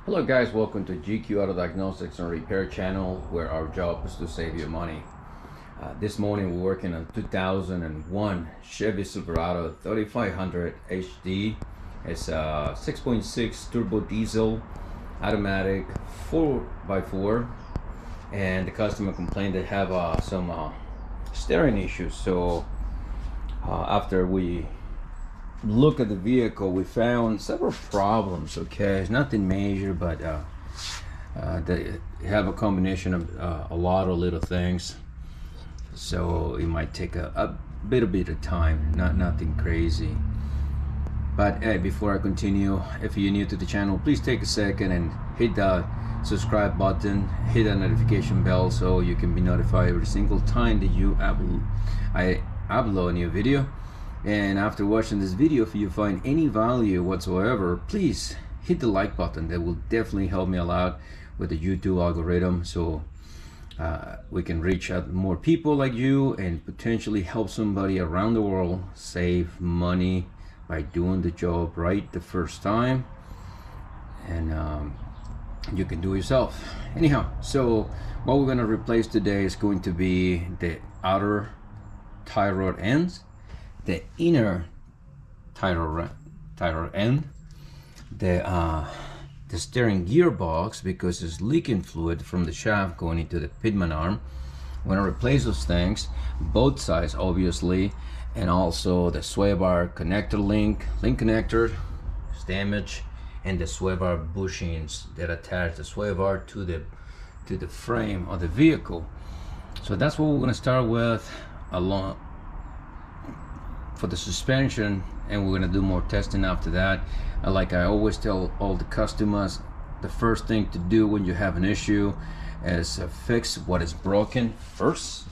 Hello guys, welcome to GQ Auto Diagnostics and Repair channel, where our job is to save you money. This morning we're working on 2001 Chevy Silverado 3500 HD. It's a 6.6 turbo diesel automatic 4x4, and the customer complained they have some steering issues. So after we look at the vehicle, we found several problems. Okay, it's nothing major, but they have a combination of a lot of little things, so it might take a bit of time, nothing crazy. But hey, before I continue, if you're new to the channel, please take a second and hit the subscribe button, hit the notification bell so you can be notified every single time that I upload a new video. And after watching this video, if you find any value whatsoever, please hit the like button. That will definitely help me a lot with the YouTube algorithm, so we can reach out more people like you and potentially help somebody around the world save money by doing the job right the first time. And you can do it yourself. Anyhow, so what we're going to replace today is going to be the outer tie rod ends, the inner tie rod end, the steering gearbox, because there's leaking fluid from the shaft going into the pitman arm. We're going to replace those things, both sides obviously, and also the sway bar connector link connector is damaged, and the sway bar bushings that attach the sway bar to the frame of the vehicle. So that's what we're going to start with along for the suspension, and we're going to do more testing after that. Like I always tell all the customers, the first thing to do when you have an issue is fix what is broken first,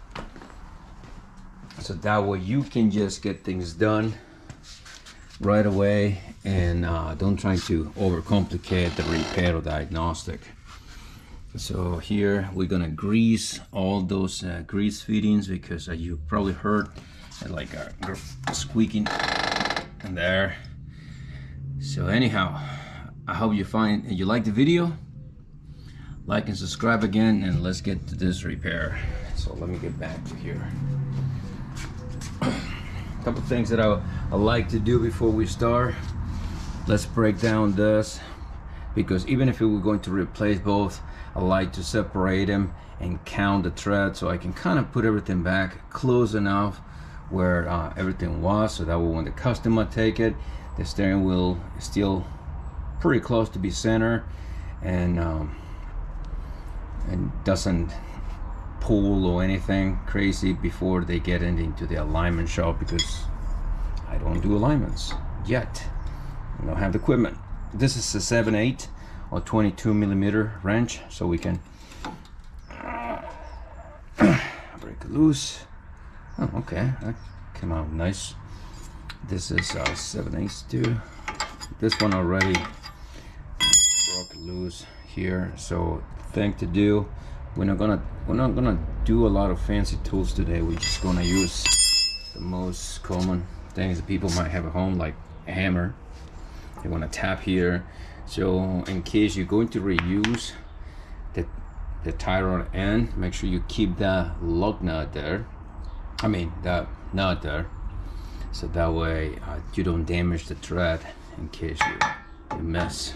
so that way you can just get things done right away, and don't try to overcomplicate the repair or diagnostic. So here we're gonna grease all those grease fittings, because you probably heard like a squeaking in there. So anyhow, I hope you like the video. Like and subscribe again, and let's get to this repair. So let me get back to here. A couple things that I like to do before we start. Let's break down this, because even if we were going to replace both, I like to separate them and count the threads, so I can kind of put everything back close enough where everything was, so that way when the customer take it, the steering wheel is still pretty close to be center, and doesn't pull or anything crazy before they get into the alignment shop, because I don't do alignments yet. I don't have the equipment. This is a 7/8 or 22mm wrench, so we can break it loose. Oh, okay, that came out nice. This is 7/8 too. This one already broke loose here. So thing to do, we're not gonna do a lot of fancy tools today. We're just gonna use the most common things that people might have at home, like a hammer. You want to tap here, so in case you're going to reuse the tie rod end, make sure you keep the lug nut there. I mean that nut there, so that way you don't damage the thread in case you miss.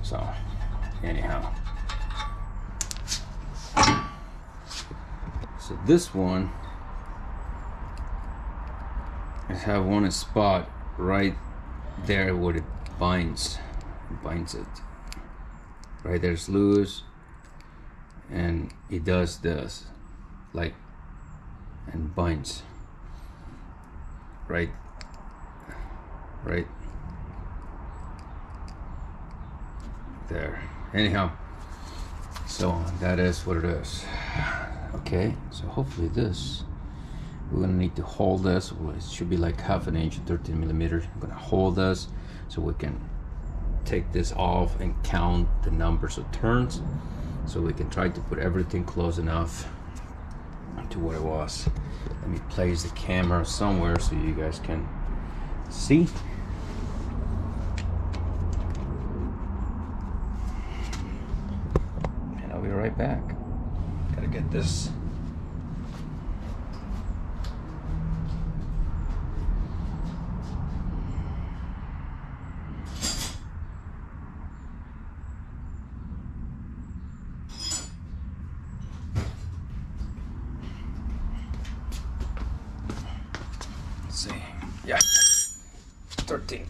So anyhow, so this one I have one spot right there where it binds it. Right there's loose, and it does this, like, and binds right there. Anyhow, so that is what it is. Okay, so hopefully this, we're gonna need to hold this. Well, it should be like 1/2 inch, 13mm. I'm gonna hold this so we can take this off and count the numbers of turns, so we can try to put everything close enough to what it was. Let me place the camera somewhere so you guys can See? And I'll be right back. Gotta get this. See, yeah, 13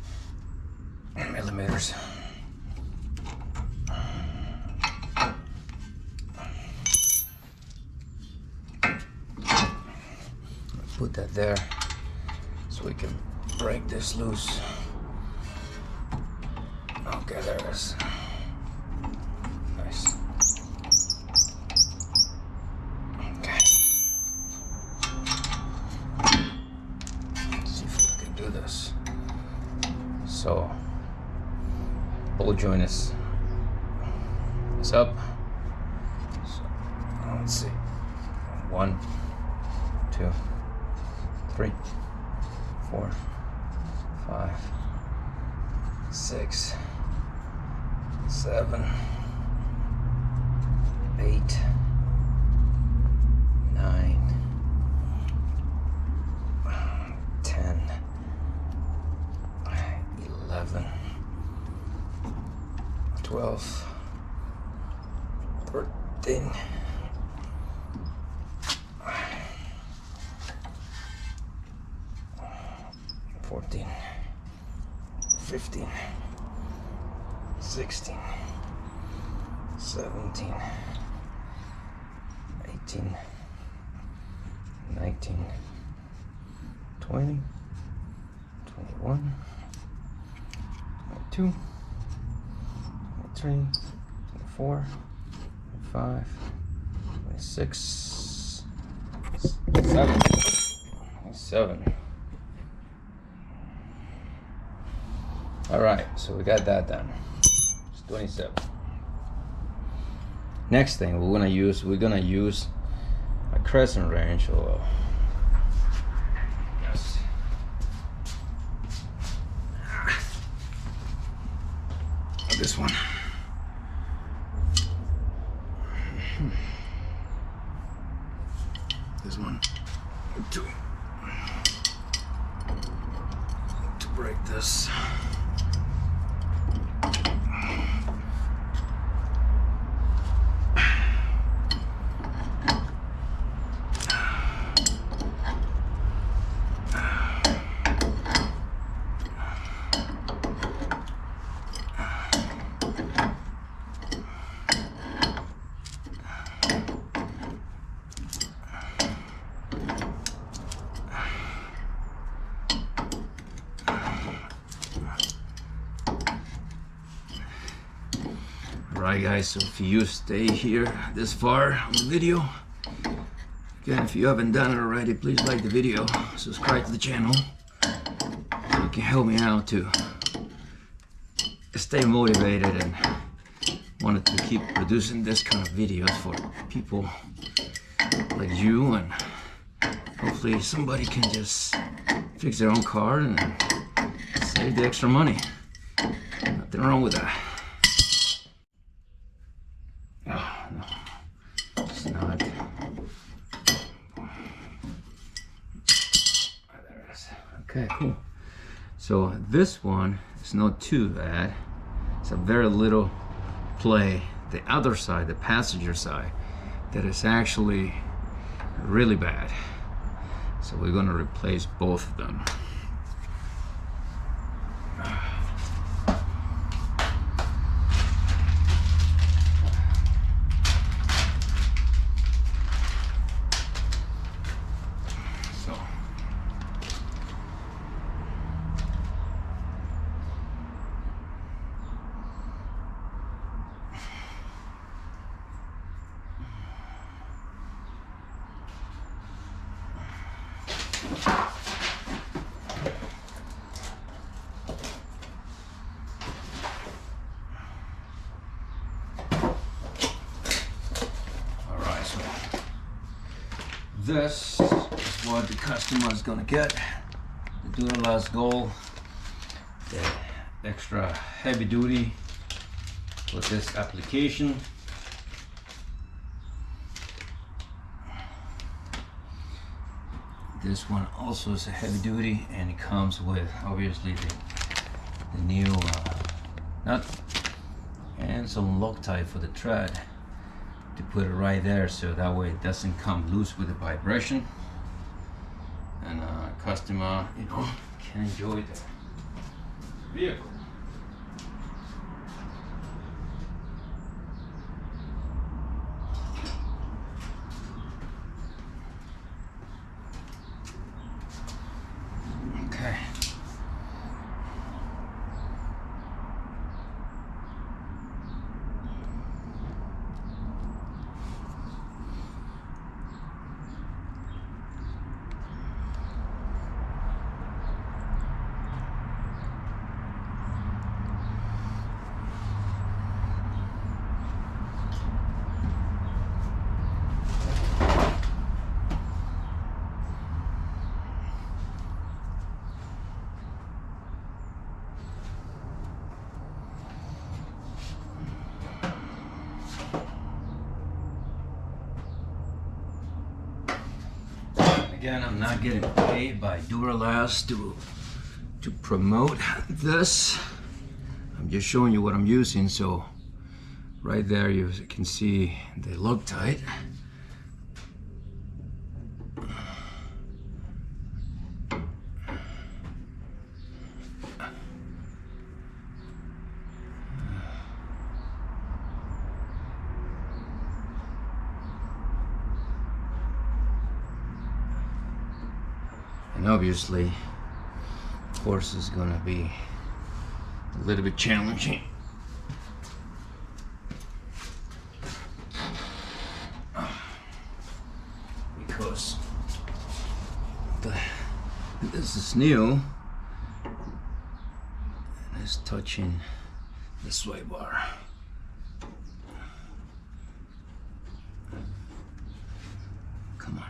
millimeters. Put that there so we can break this loose. Okay, there it is. Nice. Okay. This. So ball joint is up. So let's see. 1, 2, 3, 4, 5, 6, 7, 8, 9, 10, 11, 12, 13, 14, 15, 16, 17, 18, 19, 20, 21, 22, 23, 24, 25, 26, 27. All right, so we got that done. It's 27. Next thing we're gonna use a crescent wrench or yes. This one. This one. To break this. Alright guys, so if you stay here this far on the video, again, if you haven't done it already, please like the video, subscribe to the channel, so you can help me out to stay motivated and wanted to keep producing this kind of videos for people like you, and hopefully somebody can just fix their own car and save the extra money. Nothing wrong with that. Oh, no, it's not. There it is. Okay, cool. So this one is not too bad. It's a very little play. The other side, the passenger side, that is actually really bad. So we're gonna replace both of them. This is what the customer is gonna get. The do last goal the extra heavy duty with this application. This one also is a heavy duty, and it comes with obviously the new nut and some Loctite for the thread to put it right there, so that way it doesn't come loose with the vibration, and customer, you know, can enjoy the vehicle. Okay. Again, I'm not getting paid by Duralast to promote this. I'm just showing you what I'm using. So right there you can see the Loctite. And obviously, of course, is going to be a little bit challenging. Because this is new and it's touching the sway bar. Come on.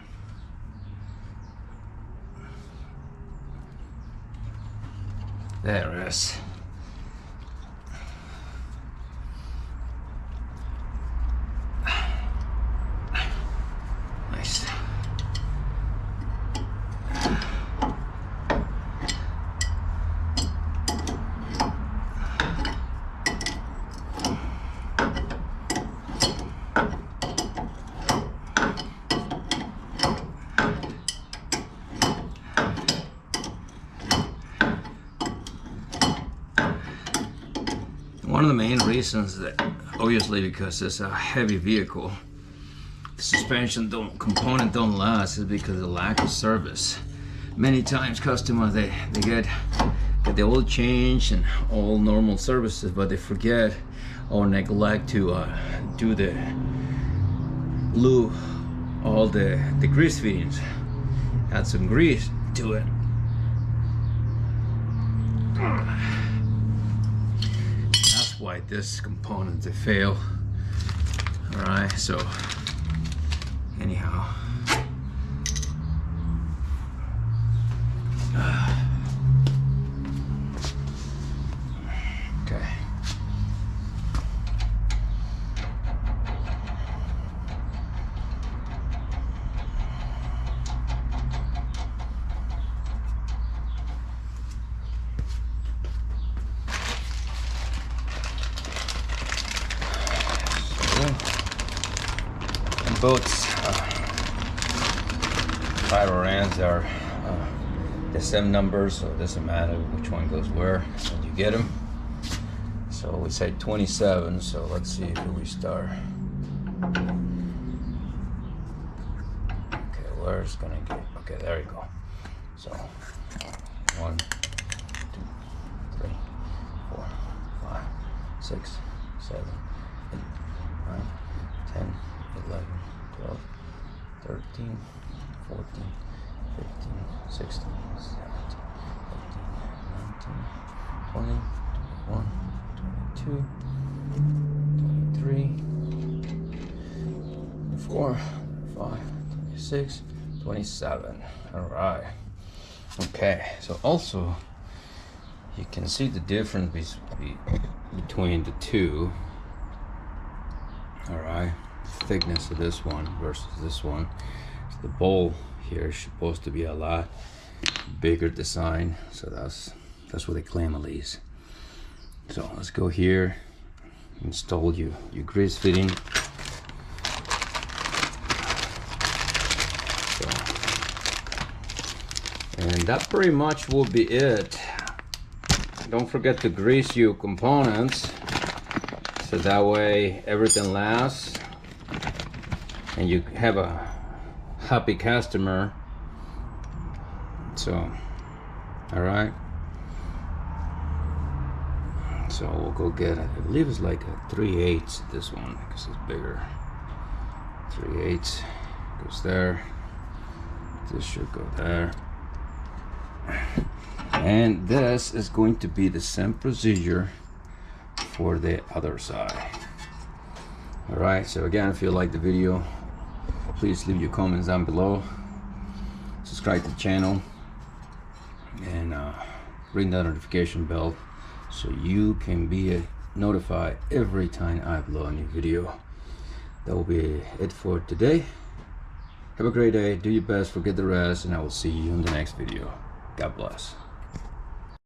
There it is. Nice. One of the main reasons that, obviously because it's a heavy vehicle, the suspension component don't last, is because of the lack of service. Many times customers, they get the oil change and all normal services, but they forget or neglect to do the glue all the grease fittings. Add some grease to it. Why this component to fail. All right, so anyhow, okay. Both spiral ends are the same numbers, so it doesn't matter which one goes where when you get them. So we say 27, so let's see if we start. Okay, where it's gonna get, okay, there you go. So 1, 2, 3, 4, 5, 6, 7, 8, 9, 10, 11, 12, 13, 14, 15, 16, 17, 18, 19, 20, 21, 22, 23, 24, 25, 26, 27. All right. Okay, so also You can see the difference between the two. All right, thickness of this one versus this one. So the bowl here is supposed to be a lot bigger design, so that's what they claim at least. So let's go here, install your grease fitting. So, and that pretty much will be it. Don't forget to grease your components, so that way everything lasts and you have a happy customer. So, all right. So we'll go get it. I believe it's like a 3/8 this one because it's bigger. 3/8 goes there. This should go there. And this is going to be the same procedure for the other side. All right. So again, if you like the video, please leave your comments down below. Subscribe to the channel and ring that notification bell so you can be notified every time I upload a new video. That will be it for today. Have a great day, do your best, forget the rest, and I will see you in the next video. God bless.